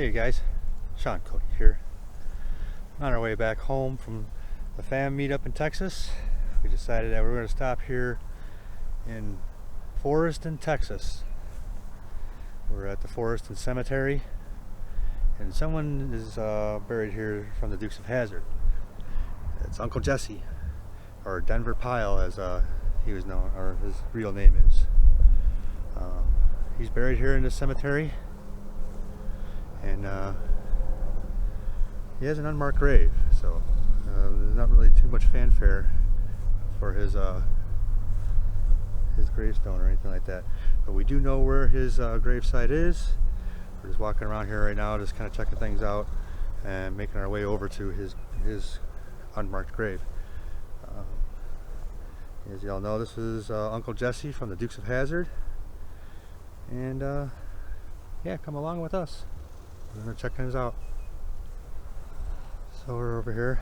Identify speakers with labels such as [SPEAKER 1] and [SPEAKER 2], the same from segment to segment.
[SPEAKER 1] Hey guys, Shawn Kodi here. On our way back home from the fam meetup in Texas, we decided that we were going to stop here in Forreston, Texas. We're at the Forreston Cemetery, and someone is buried here from the Dukes of Hazzard. It's Uncle Jessie, or Denver Pyle as he was known, or his real name is. He's buried here in this cemetery, and he has an unmarked grave, so there's not really too much fanfare for his gravestone or anything like that. But we do know where his gravesite is. We're just walking around here right now, just kind of checking things out and making our way over to his unmarked grave. As y'all know, this is Uncle Jessie from the Dukes of Hazzard, and yeah, come along with us. We're gonna check things out. So we're over here,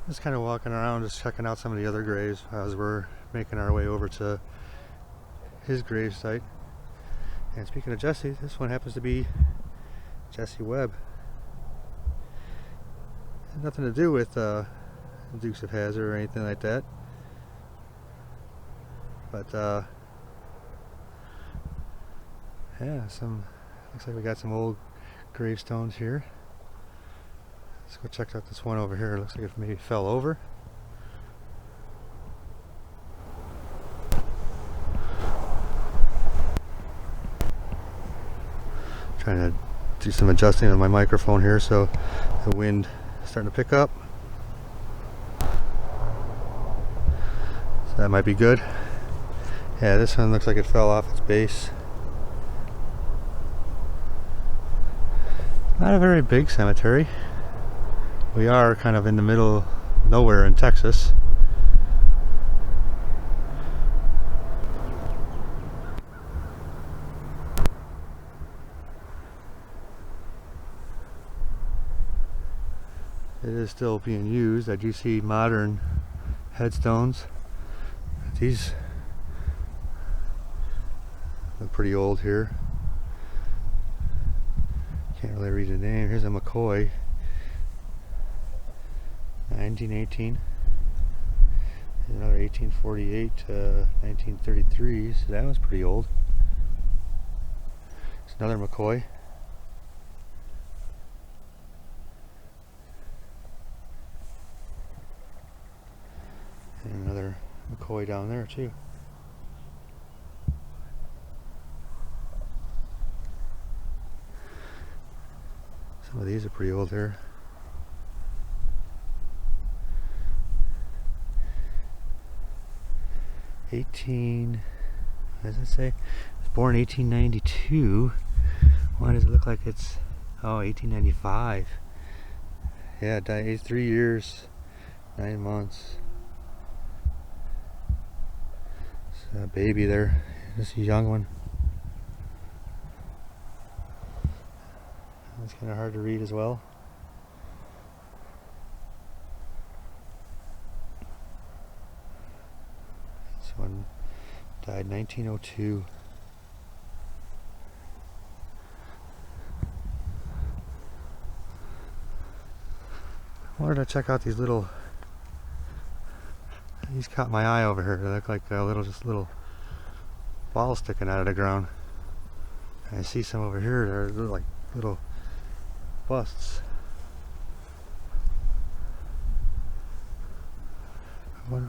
[SPEAKER 1] just kind of walking around, just checking out some of the other graves as we're making our way over to his grave site. And speaking of Jessie, this one happens to be Jessie Webb. Has nothing to do with the Dukes of Hazzard or anything like that, but yeah, looks like we got some old gravestones here. Let's go check out this one over here. It looks like it maybe fell over. Trying to do some adjusting on my microphone here so the wind is starting to pick up. So that might be good. Yeah, this one looks like it fell off its base. Not a very big cemetery. We are kind of in the middle of nowhere in Texas. It is still being used. I do see modern headstones. These look pretty old here. Can't really read the name. Here's a McCoy, 1918. There's another 1848 to 1933. So that one's pretty old. It's another McCoy. And another McCoy down there too. Some of these are pretty old here. What does it say? It was born 1892. Why does it look like it's 1895? Yeah, died 3 years, 9 months. It's a baby there. Just a young one. It's kind of hard to read as well. This one died 1902. I wanted to check out these little. These caught my eye over here. They look like just little balls sticking out of the ground. And I see some over here. They're like little busts.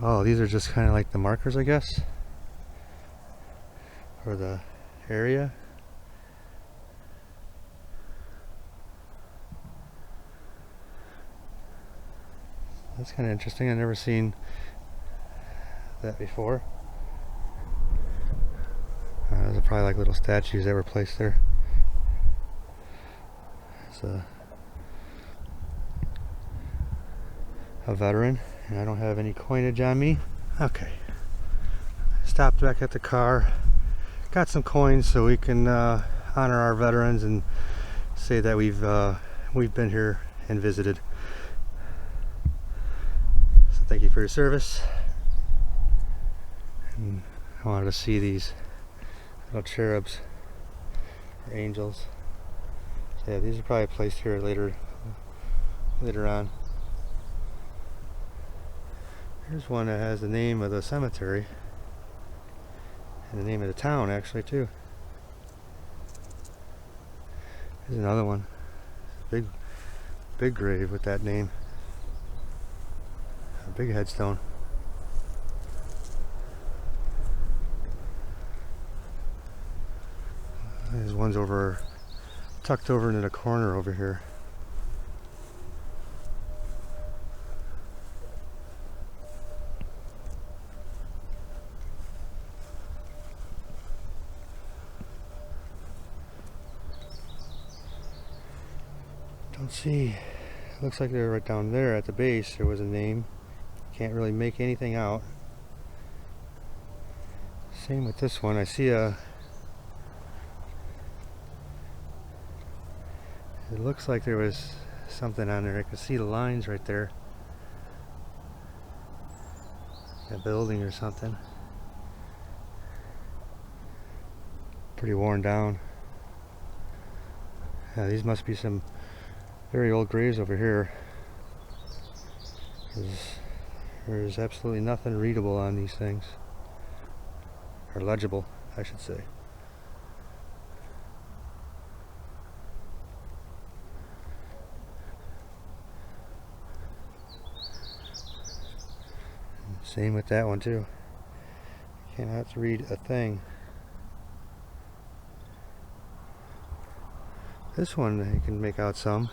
[SPEAKER 1] Oh, these are just kind of like the markers, I guess, for the area. That's kind of interesting. I've never seen that before. Those are probably like little statues that were placed there. It's a veteran, and I don't have any coinage on me. Okay, stopped back at the car, got some coins so we can honor our veterans and say that we've been here and visited. So thank you for your service. And I wanted to see these little cherubs, or angels. Yeah, these are probably placed here later on. Here's one that has the name of the cemetery and the name of the town actually too. Here's another one. Big grave with that name. A big headstone. There's one's tucked over into the corner over here. Don't see. It looks like they're right down there at the base. There was a name. Can't really make anything out. Same with this one. I see a. It looks like there was something on there. I can see the lines right there. A building or something. Pretty worn down. Yeah, these must be some very old graves over here. There's absolutely nothing readable on these things. Or legible, I should say. Same with that one too. Cannot read a thing. This one you can make out some.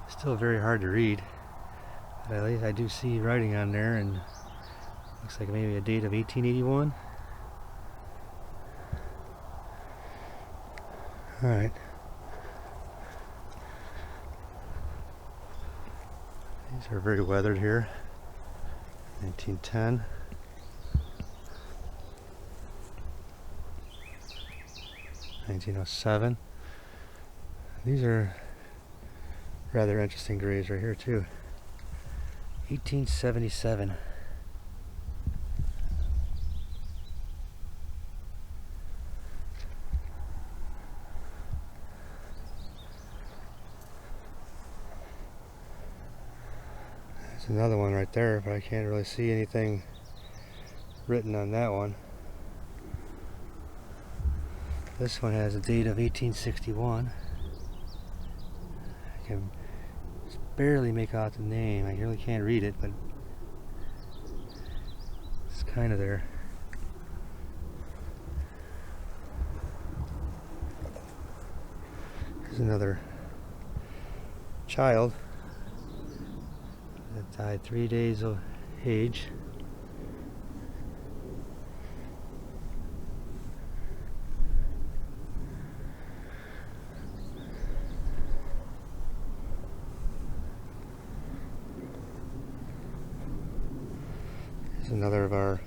[SPEAKER 1] Still very hard to read. But at least I do see writing on there, and looks like maybe a date of 1881. Alright. These are very weathered here. 1910. (1907). These are rather interesting graves right here too. 1877. There's another one right there, but I can't really see anything written on that one. This one has a date of 1861. I can just barely make out the name. I really can't read it, but it's kind of there. Here's another child that died 3 days of age. Here's another of our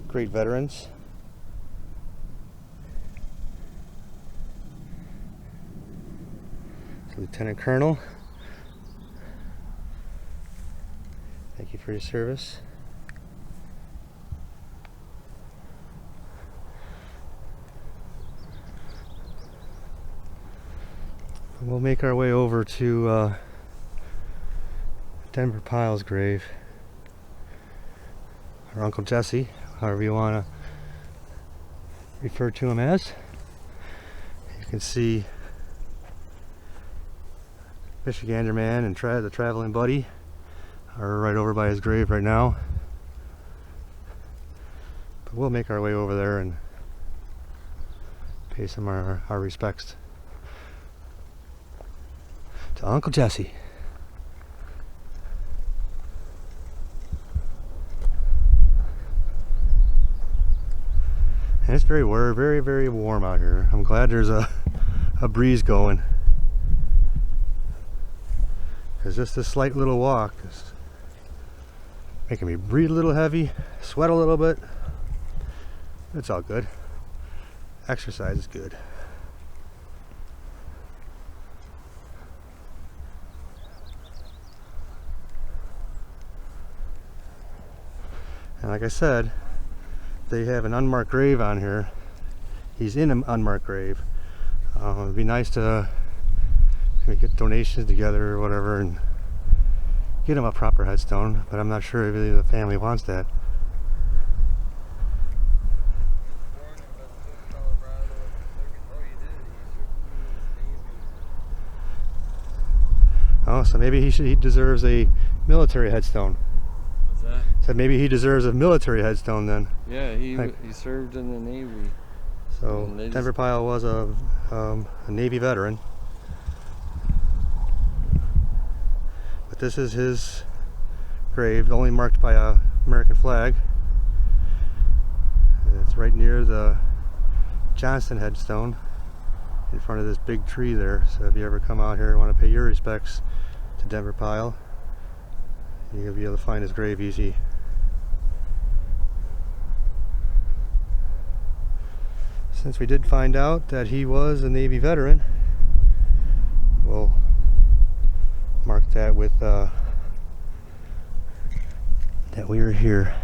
[SPEAKER 1] great veterans. It's Lieutenant Colonel. Thank you for your service. We'll make our way over to Denver Pyle's grave, or Uncle Jessie, however you want to refer to him as. You can see Michigander Man and the Traveling Buddy are right over by his grave right now. But we'll make our way over there and pay some of our respects to Uncle Jessie. And it's very warm out here. I'm glad there's a breeze going, because just this slight little walk is making me breathe a little heavy, sweat a little bit. It's all good. Exercise is good. And like I said, they have an unmarked grave on here. He's in an unmarked grave. It'd be nice to get donations together or whatever and get him a proper headstone, but I'm not sure if really the family wants that. Oh, so maybe he deserves a military headstone.
[SPEAKER 2] What's that?
[SPEAKER 1] So maybe he deserves a military headstone then.
[SPEAKER 2] Yeah, he served in the Navy.
[SPEAKER 1] So Denver Pyle was a Navy veteran. But this is his grave, only marked by a American flag. It's right near the Johnston headstone in front of this big tree there. So if you ever come out here and want to pay your respects to Denver Pyle, you'll be able to find his grave easy. Since we did find out that he was a Navy veteran, we'll mark that with that we were here.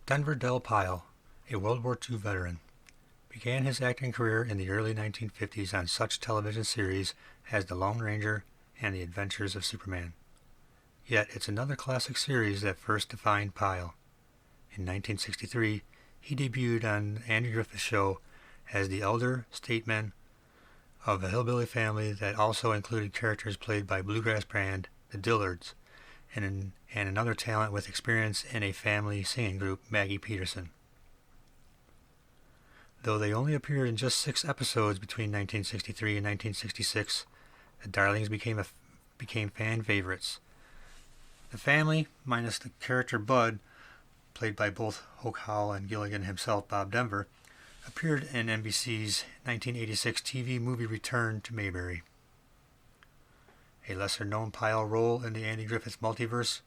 [SPEAKER 1] Denver Dell Pyle, a World War II veteran, began his acting career in the early 1950s on such television series as The Lone Ranger and The Adventures of Superman. Yet it's another classic series that first defined Pyle. In 1963, he debuted on Andy Griffith's show as the elder statesman of a hillbilly family that also included characters played by bluegrass band the Dillards, and another talent with experience in a family singing group, Maggie Peterson. Though they only appeared in just 6 episodes between 1963 and 1966, the Darlings became fan favorites. The family, minus the character Bud, played by both Hoke Howell and Gilligan himself, Bob Denver, appeared in NBC's 1986 TV movie Return to Mayberry. A lesser-known Pyle role in the Andy Griffith multiverse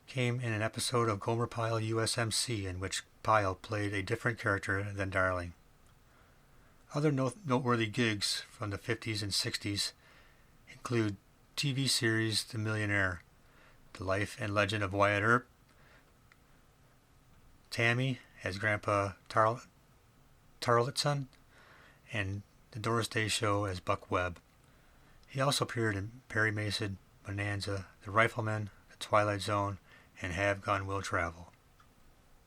[SPEAKER 1] came in an episode of Gomer Pyle USMC, in which Pyle played a different character than Darling. Other noteworthy gigs from the 50s and 60s include TV series The Millionaire, The Life and Legend of Wyatt Earp, Tammy as Grandpa Tarleton, and The Doris Day Show as Buck Webb. He also appeared in Perry Mason, Bonanza, The Rifleman, The Twilight Zone, and Have Gun Will Travel.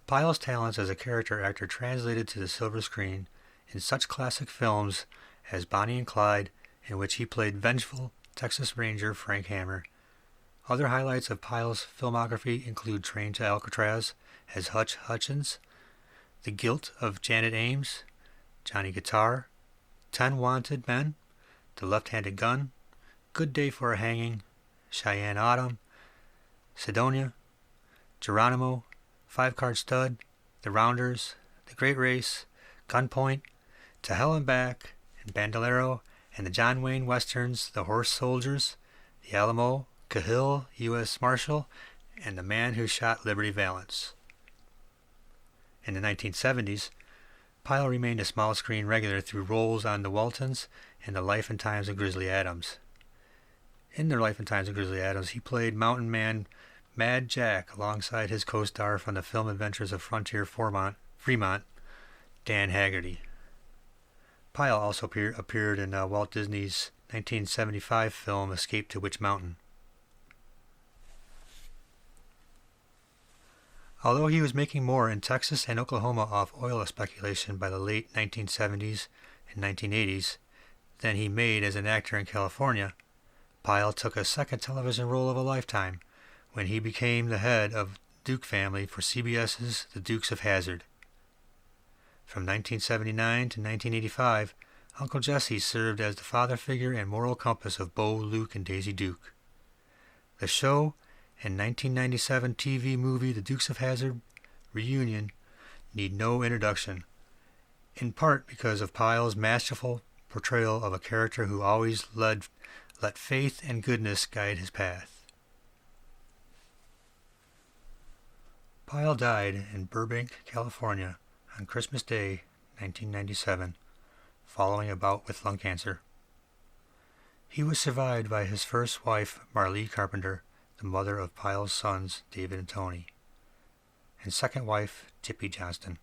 [SPEAKER 1] Pyle's talents as a character actor translated to the silver screen in such classic films as Bonnie and Clyde, in which he played vengeful Texas Ranger Frank Hammer. Other highlights of Pyle's filmography include Train to Alcatraz as Hutch Hutchins, The Guilt of Janet Ames, Johnny Guitar, 10 Wanted Men, The Left-Handed Gun, Good Day for a Hanging, Cheyenne Autumn, Sidonia, Geronimo, 5-Card Stud, The Rounders, The Great Race, Gunpoint, To Hell and Back, and Bandolero, and the John Wayne Westerns The Horse Soldiers, The Alamo, Cahill, U.S. Marshal, and The Man Who Shot Liberty Valance. In the 1970s, Pyle remained a small screen regular through roles on The Waltons and The Life and Times of Grizzly Adams. In The Life and Times of Grizzly Adams, he played mountain man Mad Jack alongside his co-star from the film adventures of Frontier Fremont, Dan Haggerty. Pyle also appeared in Walt Disney's 1975 film Escape to Witch Mountain. Although he was making more in Texas and Oklahoma off oil speculation by the late 1970s and 1980s than he made as an actor in California, Pyle took a second television role of a lifetime when he became the head of Duke family for CBS's The Dukes of Hazzard. From 1979 to 1985, Uncle Jessie served as the father figure and moral compass of Bo, Luke, and Daisy Duke. The show and 1997 TV movie The Dukes of Hazzard reunion need no introduction, in part because of Pyle's masterful portrayal of a character who always let faith and goodness guide his path. Pyle died in Burbank, California on Christmas Day, 1997, following a bout with lung cancer. He was survived by his first wife, Marlee Carpenter, the mother of Pyle's sons, David and Tony, and second wife, Tippy Johnston.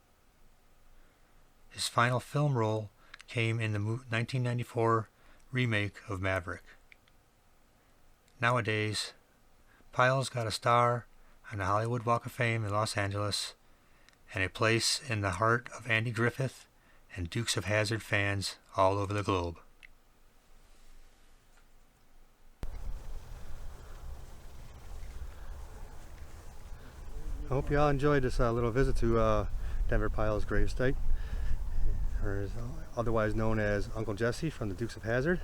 [SPEAKER 1] His final film role came in the 1994 remake of Maverick. Nowadays, Pyle's got a star on the Hollywood Walk of Fame in Los Angeles and a place in the heart of Andy Griffith and Dukes of Hazzard fans all over the globe. I hope you all enjoyed this little visit to Denver Pyle's gravesite, or is otherwise known as Uncle Jessie from the Dukes of Hazzard.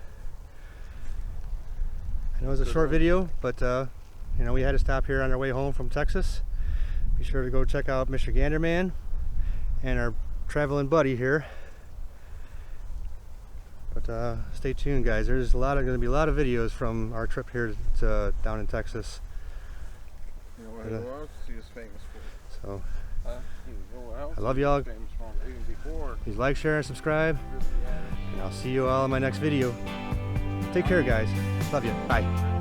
[SPEAKER 1] I know it was a short video, but you know, we had to stop here on our way home from Texas. Be sure to go check out Mr. Ganderman and our traveling buddy here. But stay tuned, guys. There's going to be a lot of videos from our trip here to down in Texas.
[SPEAKER 3] You know what else he was famous for?
[SPEAKER 1] So
[SPEAKER 3] I
[SPEAKER 1] love y'all.
[SPEAKER 3] Famous for even before.
[SPEAKER 1] Please like, share, and subscribe. And I'll see you all in my next video. Take care, guys. Love you. Bye.